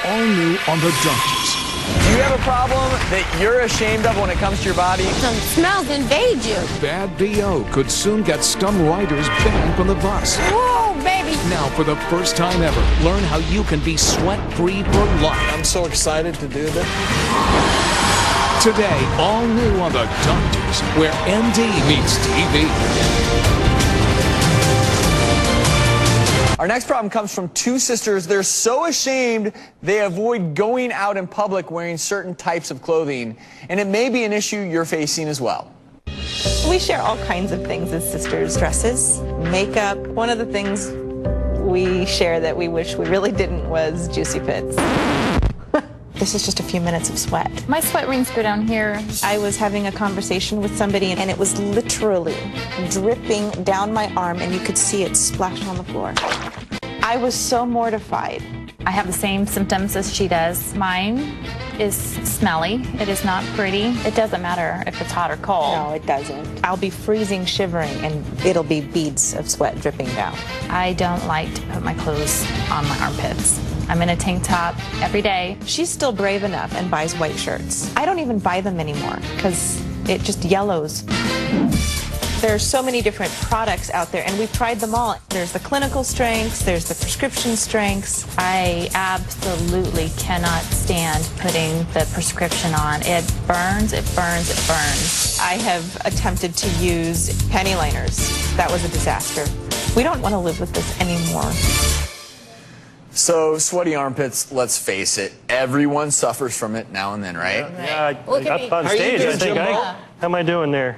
all new on the Donkeys. Do you have a problem that you're ashamed of when it comes to your body? Some smells invade you. Bad BO could soon get Scum Riders banned from the bus. Whoa, baby. Now, for the first time ever, learn how you can be sweat-free for life. I'm so excited to do this. Today, all new on the Donkeys, where ND meets TV. Our next problem comes from two sisters. They're so ashamed they avoid going out in public wearing certain types of clothing. And it may be an issue you're facing as well. We share all kinds of things as sisters. Dresses, makeup. One of the things we share that we wish we really didn't was juicy pits. This is just a few minutes of sweat. My sweat rings go down here. I was having a conversation with somebody and it was literally dripping down my arm and you could see it splashing on the floor. I was so mortified. I have the same symptoms as she does. Mine is smelly. It is not pretty. It doesn't matter if it's hot or cold. No, it doesn't. I'll be freezing, shivering, and it'll be beads of sweat dripping down. I don't like to put my clothes on my armpits. I'm in a tank top every day. She's still brave enough and buys white shirts. I don't even buy them anymore because it just yellows. There are so many different products out there, and we've tried them all. There's the clinical strengths, there's the prescription strengths. I absolutely cannot stand putting the prescription on. It burns, it burns, it burns. I have attempted to use panty liners. That was a disaster. We don't want to live with this anymore. So, sweaty armpits, let's face it, everyone suffers from it now and then, right? Yeah, I got on stage, I think. How am I doing there?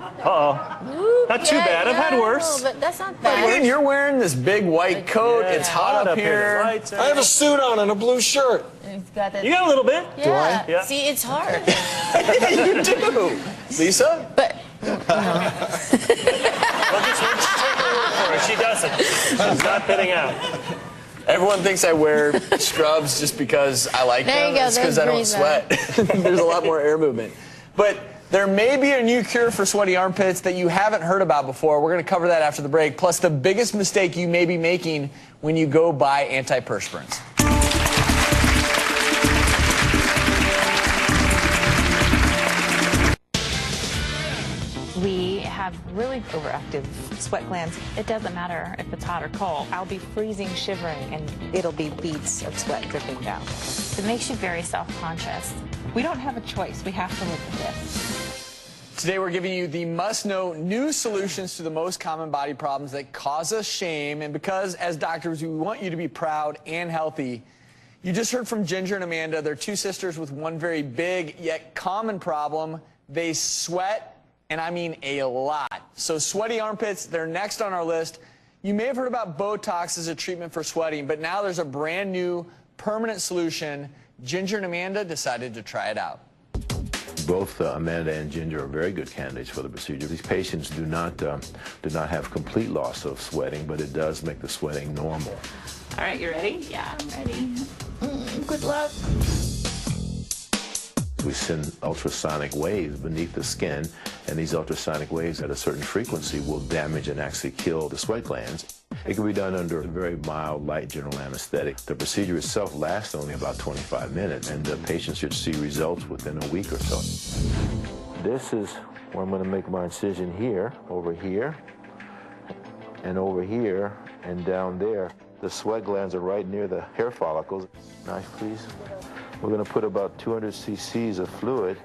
Uh-oh. Not too bad. I've had worse. But that's not But bad. again, you're wearing this big white coat. It's hot up here. I have a suit on and a blue shirt. You've got that. You got a little bit. Yeah. Do I? Yeah. See, it's hard. You do. Lisa? But Well, just take her word for it. She doesn't. She's not fitting out. Everyone thinks I wear scrubs just because I like There them. you go, It's because I don't sweat. There's a lot more air movement. But there may be a new cure for sweaty armpits that you haven't heard about before. We're going to cover that after the break. Plus, the biggest mistake you may be making when you go buy antiperspirants. We have really, Overactive sweat glands. it doesn't matter if it's hot or cold. I'll be freezing, shivering, and it'll be beads of sweat dripping down. It makes you very self-conscious. We don't have a choice. We have to live with this. Today, we're giving you the must-know new solutions to the most common body problems that cause us shame. And because, as doctors, we want you to be proud and healthy, you just heard from Ginger and Amanda. They're two sisters with one very big yet common problem. They sweat, and I mean a lot. So sweaty armpits, they're next on our list. You may have heard about Botox as a treatment for sweating, but now there's a brand new permanent solution. Ginger and Amanda decided to try it out. Both Amanda and Ginger are very good candidates for the procedure. These patients do not have complete loss of sweating, but it does make the sweating normal. All right, you ready? Yeah, I'm ready. good luck. We send ultrasonic waves beneath the skin, and these ultrasonic waves at a certain frequency will damage and actually kill the sweat glands. It can be done under a very mild, light general anesthetic. The procedure itself lasts only about 25 minutes, and the patient should see results within a week or so. This is where I'm going to make my incision here, over here, and down there. The sweat glands are right near the hair follicles. Knife, please. We're going to put about 200 cc's of fluid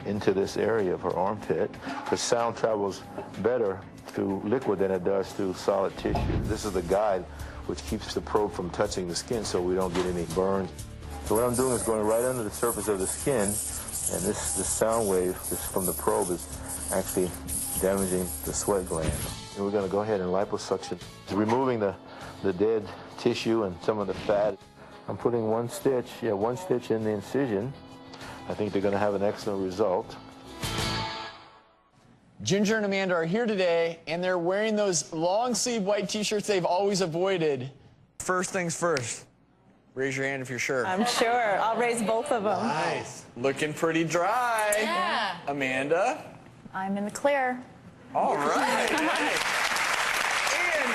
into this area of her armpit. The sound travels better through liquid than it does through solid tissue. This is the guide which keeps the probe from touching the skin so we don't get any burns. So what I'm doing is going right under the surface of the skin, and this sound wave from the probe is actually damaging the sweat gland. And we're going to go ahead and liposuction, removing the dead tissue and some of the fat. I'm putting one stitch in the incision. I think they're going to have an excellent result. Ginger and Amanda are here today, and they're wearing those long-sleeve white T-shirts they've always avoided. First things first, raise your hand if you're sure. I'm sure. I'll raise both of them. Nice. Looking pretty dry. Yeah. Amanda? I'm in the clear. All right. Nice. And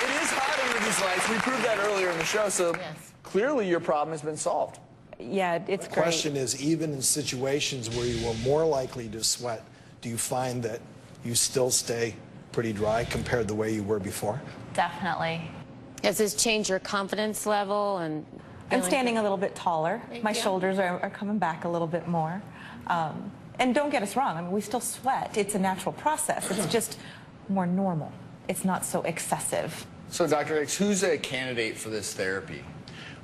it is hot in under these lights. We proved that earlier in the show, so clearly your problem has been solved. Yeah, it's The great. question is, even in situations where you were more likely to sweat, do you find that you still stay pretty dry compared to the way you were before? Definitely. Does this change your confidence level? And I'm standing a little bit taller. My shoulders are coming back a little bit more. And don't get us wrong, I mean, we still sweat. It's a natural process. It's just more normal. It's not so excessive. So, Dr. Hicks, who's a candidate for this therapy?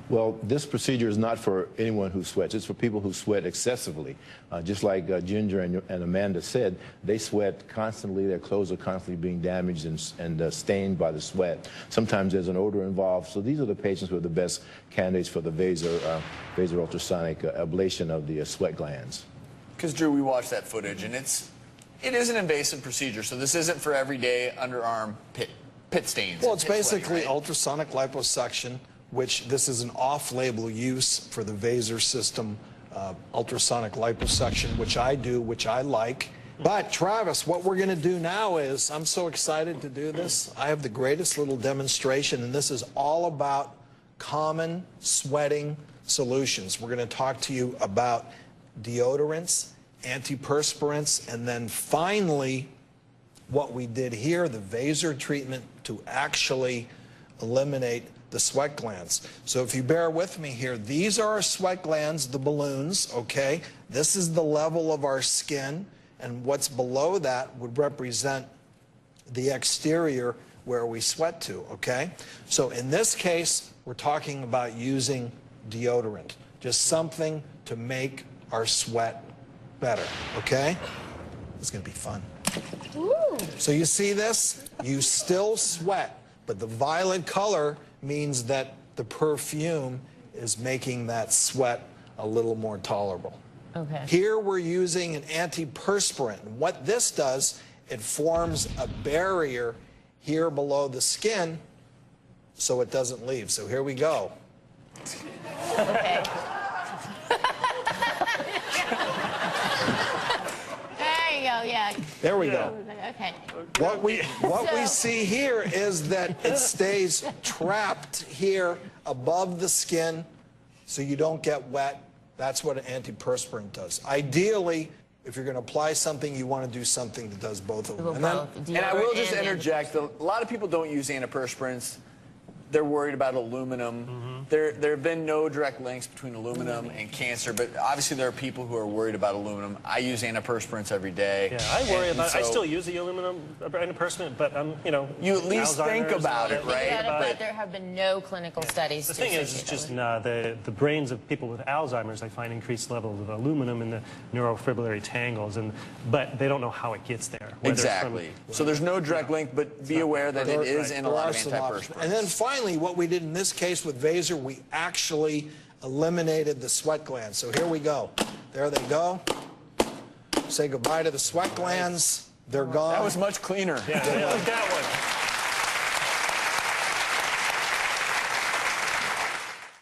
Well, this procedure is not for anyone who sweats. It's for people who sweat excessively. Just like Ginger and Amanda said, they sweat constantly. Their clothes are constantly being damaged and stained by the sweat. Sometimes there's an odor involved. So these are the patients who are the best candidates for the vaso ultrasonic ablation of the sweat glands. Because, Drew, we watched that footage, and it is an invasive procedure, so this isn't for everyday underarm pit stains. Well, it's basically right? ultrasonic liposuction, which this is an off-label use for the Vaser system, ultrasonic liposuction, which I do, which I like. But, Travis, what we're going to do now is, I'm so excited to do this. I have the greatest little demonstration, and this is all about common sweating solutions. We're going to talk to you about deodorants, antiperspirants, and then finally, what we did here, the Vaser treatment to actually eliminate the sweat glands. So if you bear with me here, these are our sweat glands, the balloons, okay? This is the level of our skin, and what's below that would represent the exterior where we sweat to, okay? So in this case, we're talking about using deodorant, just something to make our sweat better, okay? It's gonna be fun. Ooh. So you see this? You still sweat, but the violet color means that the perfume is making that sweat a little more tolerable. Okay. Here we're using an antiperspirant. And what this does, it forms a barrier here below the skin so it doesn't leave. So here we go. Okay. There you go, yeah. There we go. Okay. What we see here is that it stays trapped here above the skin so you don't get wet. That's what an antiperspirant does. Ideally, if you're going to apply something, you want to do something that does both of them. And I will just interject, a lot of people don't use antiperspirants. They're worried about aluminum. There have been no direct links between aluminum and cancer, but obviously there are people who are worried about aluminum. I use antiperspirants every day. Yeah, I worry about. I still use the aluminum antiperspirant, but you know. You at least think Alzheimer's about it, right? But there have been no clinical studies. The thing is, it's just the brains of people with Alzheimer's, I find increased levels of aluminum in the neurofibrillary tangles, but they don't know how it gets there. Exactly. So there's no direct link, but be aware that it is in a lot of antiperspirants. And then finally, what we did in this case with Vaser, we actually eliminated the sweat glands. So here we go. There they go. Say goodbye to the sweat glands. They're gone. That was much cleaner. Yeah, I like that one.